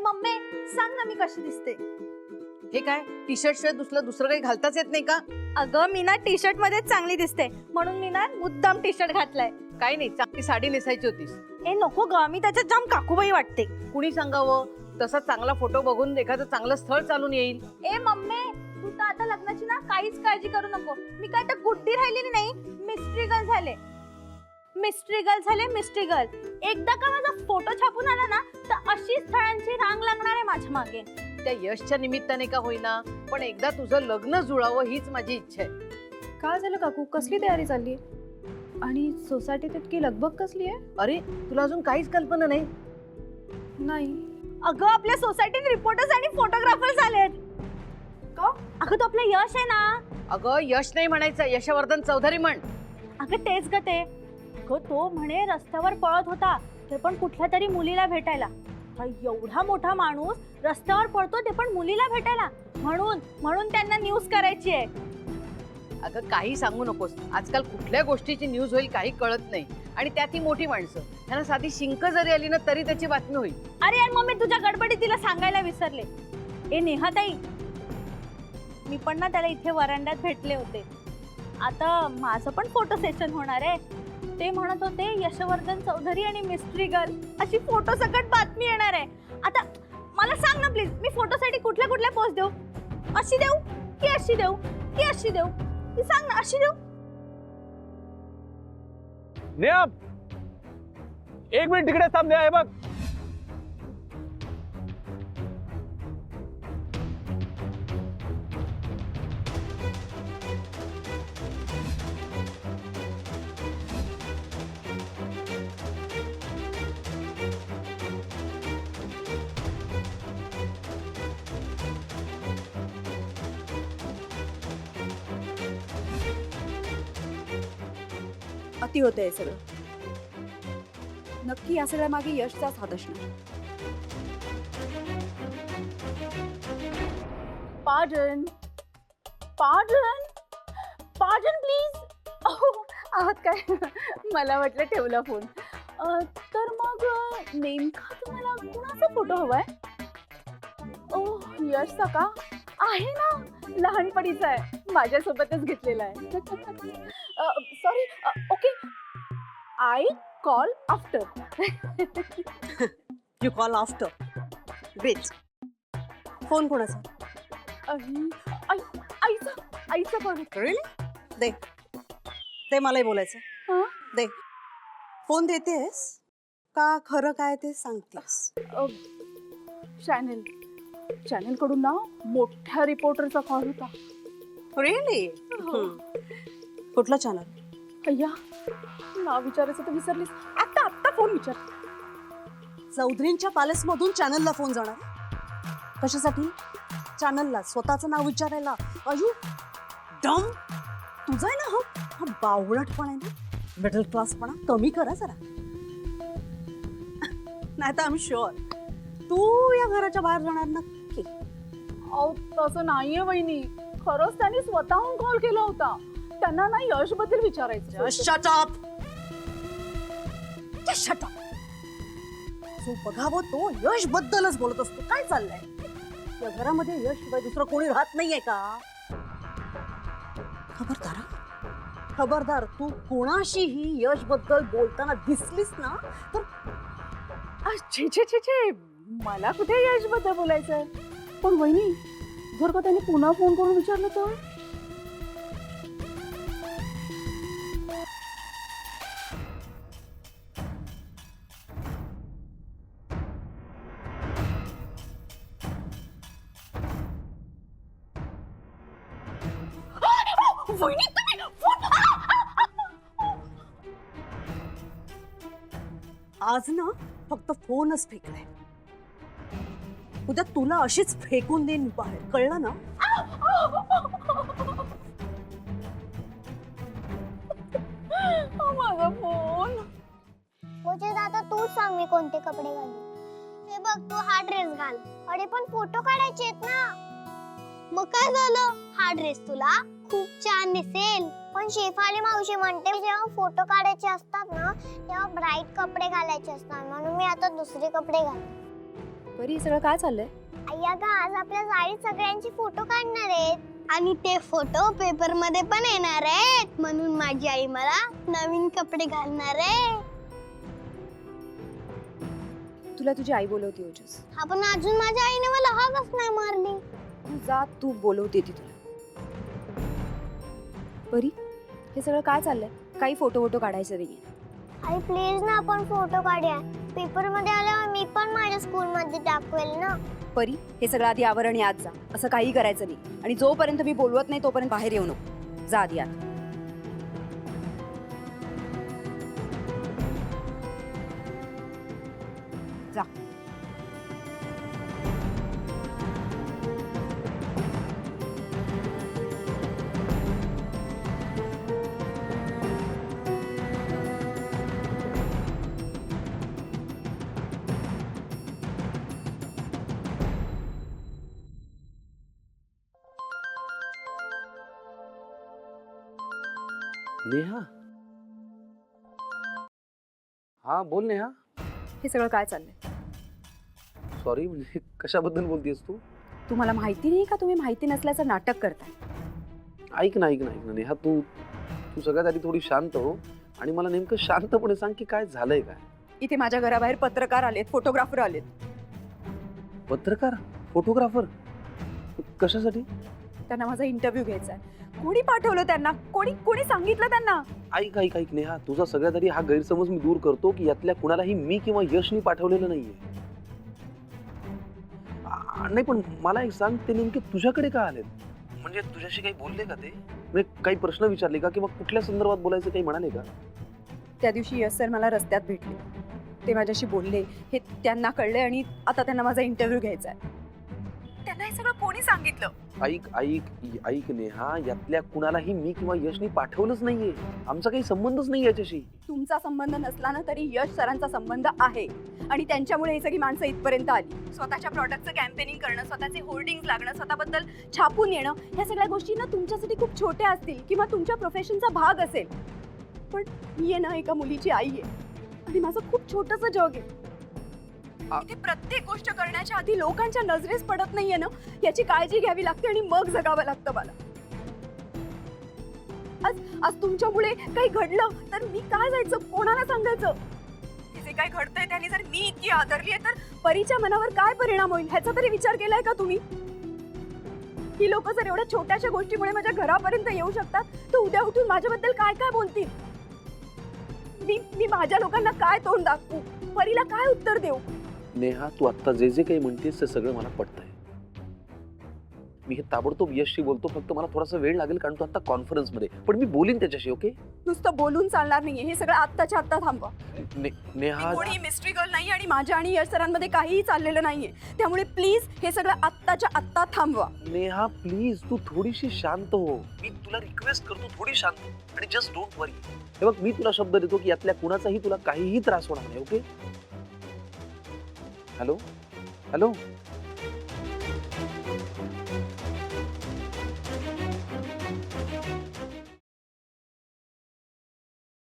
Mummy सांग ना मी कशी दिसते? हे काय टी शर्ट शिवाय दुसरं काही घालताच येत नाही का? अगं मी ना टी शर्ट मध्येच चांगली दिसते म्हणून मी ना मुद्दाम टी शर्ट घातलाय. काही नाही, चांगली साडी नेसायची होतीस. ए नको ग, मी त्याच्यात जाम काकूबाई वाटते. कुणी सांगावं? तसा चांगला फोटो बघून एखादं चांगलं स्थळ चालून येईल. ए मम्मी तू तर आता लग्नाची ना काहीच काळजी करू नको. मी काय तर गुड्डी राहिलेली नाही, मिस्ट्री गर्ल झाले. Mystery girl. एकदा का माझा फोटो छापून आला ना तर अशी स्थळांची रांग लागणार आहे माझ्या मागे. त्या यशच्या निमित्ताने का होईना, पण एकदा तुझं लग्न जुळावं हीच माझी इच्छा आहे. काय झालं काकू? कसली तयारी चालली आणि सोसायटीत इतकी लगबग कसली आहे? अरे तुला अजून काहीच कल्पना नाही? नाही. अगं आपल्या सोसायटीत रिपोर्टर्स आणि फोटोग्राफर्स आलेत. का? अगं तो आपला यश आहे ना. अगं यश नाही म्हणायचं, यशवर्धन चौधरी म्हण. अगं तेच ग ते. अगं तो म्हणे रस्त्यावर पळत होता ते पण कुठल्या तरी मुलीला भेटायला. हा एवढा मोठा माणूस रस्त्यावर पळतो ते पण मुलीला भेटायला. म्हणून त्यांना न्यूज करायची आहे. अगं काही सांगू नकोस, आजकाल कुठल्या गोष्टीची न्यूज होईल काही कळत नाही. आणि त्यात ही मोठी माणसं, त्यांना साधी शिंक जरी आली ना तरी त्याची बातमी होईल. अरे यार मम्मी तुझ्या गडबडीत तिला सांगायला विसरले. ए नेहाताई, मी पण ना त्याला इथे वरांड्यात भेटले होते. आता माझं पण फोटो सेशन होणार आहे. ते म्हणत होते यशवर्धन चौधरी आणि मिस्ट्री गर्ल अशी फोटो सकट बातमी येणार आहे. आता मला सांग ना प्लीज, मी फोटोसाठी कुठल्या पोज देऊ? अशी देऊ की अशी देऊ की अशी देऊ? ती सांग ना, अशी देऊ? नेहा, एक मिनिट तिकडे थांब. नेहा हे बघ. अति होतंय सगळं. नक्की या सगळ्या मागे यशचाच हात असणार. Pardon please. आहात काय? मला वाटलं ठेवला फोन. तर मग नेमका तुम्हाला कुणाचा फोटो हवाय? ओह यशचा का? आहे ना, लहानपणीचा आहे, माझ्यासोबतच घेतलेला आहे. Sorry. Okay, I call after. You call after. Great. Phone कोणाचा? आईचा कॉल. रिअली? दे ते मलाही बोलायचं. हं? दे. फोन देतेस का खरं काय ते सांगतेस? चॅनल कडून ना मोठ्या रिपोर्टरचा कॉल होता. रिअली? कुठला चॅनल? अय्या नाव विचारायचं तर विसरलीस. आत्ता फोन विचार. चौधरींच्या पॅलेस मधून चॅनलला फोन जाणार? कशासाठी? चॅनलला स्वतःचं नाव विचारायला? अयू डम. तुझा आहे ना हा बावळटपणा आहे ना, मिडल क्लासपणा कमी करा जरा. नाही तर आय एम शुअर तू या घराच्या बाहेर जाणार नक्की. अहो तसं नाहीये वहिनी, खरंच त्यांनी स्वतःहून कॉल केला होता. त्यांना ना यश बद्दल विचारायचं. Shut up. Shut up. जो बघावं तो यश बद्दलच बोलत असतो. काय चाललंय या घरामध्ये? यश शिवाय दुसरं कोणी राहत नाहीये का? खबरदार खबरदार, तू कोणाशीही यश बद्दल बोलताना दिसलीस ना तर. छे छे छे छे, मला कुठे यश बद्दल बोलायचंय? पण वहिनी जर का त्यांनी पुन्हा फोन करून विचारलं तर? वहिनी तुम्ही फोन. आज ना फक्त फोनच फेकलाय, उद्या तुला अशीच फेकून देईन बाहेर, कळलं ना? माझा फोन. म्हणजे दादा तू सांग मी कोणते कपडे घालू? हे बघ तू हा ड्रेस घाल. अरे पण फोटो काढायचे आहेत ना. मग काय झालं? हा ड्रेस तुला खूप छान दिसेल. पण शेफाली मावशी म्हणते जेव्हा फोटो काढायचे असतात ना तेव्हा ब्राईट कपडे घालायचे असतात, म्हणून मी आता दुसरे कपडे घाल. परी हे सगळं काय चाललंय? आई अगं आज आपल्या जाळीत सगळ्यांचे फोटो काढणार आहेत आणि ते फोटो पेपर मध्ये पण येणार आहेत, म्हणून माझी आई मला नवीन कपडे घालणार आहे. तुला तुझी आई बोलवते ओजस. हा पण अजून माझ्या आईने मला हाकच नाही मारली. तू जा, तू बोलवते ती तुला. परी हे सगळं काय चाललंय? काही फोटो काढायचे नाहीये. आई प्लीज ना आपण फोटो काढूया. पेपर मध्ये आल्यावर मी पण माझ्या स्कूल मध्ये दाखवेल ना. परी हे सगळं आधी आवर आणि आत जा. असं काही करायचं नाही. आणि जोपर्यंत मी बोलवत नाही तोपर्यंत बाहेर येऊ नको. जा आधी आत. जा. नेहा. हा बोल नेहा. हे सगळं काय चाललंय? सॉरी, म्हणजे कशाबद्दल बोलतेस तू? तुम्हाला माहिती नाही का तुम्ही माहिती नसल्याचं नाटक करताय? ऐक ना नेहा, तू सगळ्यात आधी थोडी शांत हो आणि मला नेमकं शांतपणे सांग की काय झालंय काय. इथे माझ्या घराबाहेर पत्रकार आलेत, फोटोग्राफर आलेत. पत्रकार? फोटोग्राफर? कशासाठी? त्यांना माझा इंटरव्ह्यू घ्यायचा आहे. कोणी पाठवलं त्यांना? कोणी सांगितलं त्यांना? ऐक नेहा, तुझा सगळ्यात आधी हा गैरसमज मी दूर करतो की यातल्या कुणालाही मी किंवा यशनी पाठवलेलं नाहीये. नाही पण मला एक सांग, ते नेमके तुझ्याकडे का आलेत? म्हणजे तुझ्याशी काही बोलले का ते? म्हणजे काही प्रश्न विचारले का किंवा कुठल्या संदर्भात बोलायचं काही म्हणाले का? त्या दिवशी यश सर मला रस्त्यात भेटले. ते माझ्याशी बोलले, हे त्यांना कळले आणि आता त्यांना माझा इंटरव्ह्यू घ्यायचा आहे. त्यांना हे सगळं कोणी सांगितलं? ऐक नेहा, यातल्या कुणालाही मी किंवा यशनी पाठवलंच नाहीये. आमचा काही संबंधच नाही याच्याशी. तुमचा संबंध नसला ना तरी यश सरांचा संबंध आहे आणि त्यांच्यामुळे ही सगळी माणसं इथपर्यंत आली. स्वतःच्या प्रॉडक्टचं कॅम्पेनिंग करणं, स्वतःचे होर्डिंग्स लागणं, स्वतःबद्दल छापून येणं, ह्या सगळ्या गोष्टी ना तुमच्यासाठी खूप छोट्या असतील किंवा तुमच्या प्रोफेशनचा भाग असेल. पण मी आहे ना एका मुलीची आई आहे आणि माझं खूप छोटंसं जग आहे. इथे प्रत्येक गोष्ट करण्याच्या आधी लोकांच्या नजरेस पडत नाहीये ना, याची काळजी घ्यावी लागते आणि मग जगावं लागतं मला. आज तुमच्यामुळे काही घडलं तर मी काय जायचं, कोणाला सांगायचं? जे काही घडतंय त्याने जर मी इतकी आदरलीये तर परीच्या मनावर काय परिणाम होईल ह्याचा तरी विचार केलाय का तुम्ही? ही लोक जर एवढ्या छोट्याशा गोष्टीमुळे माझ्या घरापर्यंत येऊ शकतात तर उद्या उठून माझ्याबद्दल काय काय बोलतील? मी माझ्या लोकांना काय तोंड दाखवू? परीला काय उत्तर देऊ? नेहा, तू आता जे काही म्हणतेस ते सगळं मला पटतंय. मी हे ताबडतोब यशशी बोलतो, फक्त मला थोडासा वेळ लागेल कारण तू आता कॉन्फरन्स मध्ये. पण मी बोलीन त्याच्याशी. ओके? नुसतं बोलून चालणार नाहीये, हे सगळं आत्ताच्या आत्ता थांबवा. नेहा, कोणी मिस्ट्री गर्ल नाही आणि माझ्या आणि यश सरांमध्ये काहीही चाललेलं नाहीये. त्यामुळे प्लीज हे सगळं आत्ताच्या आत्ता थांबवा. नेहा प्लीज, तू थोडीशी शांत हो. मी तुला रिक्वेस्ट करतो, थोडी शांत हो आणि जस्ट डोंट वरी. हे बघ, मी तुला शब्द देतो की यातल्या कुणाचाही तुला काहीही त्रास होणार नाही. ओके? हॅलो?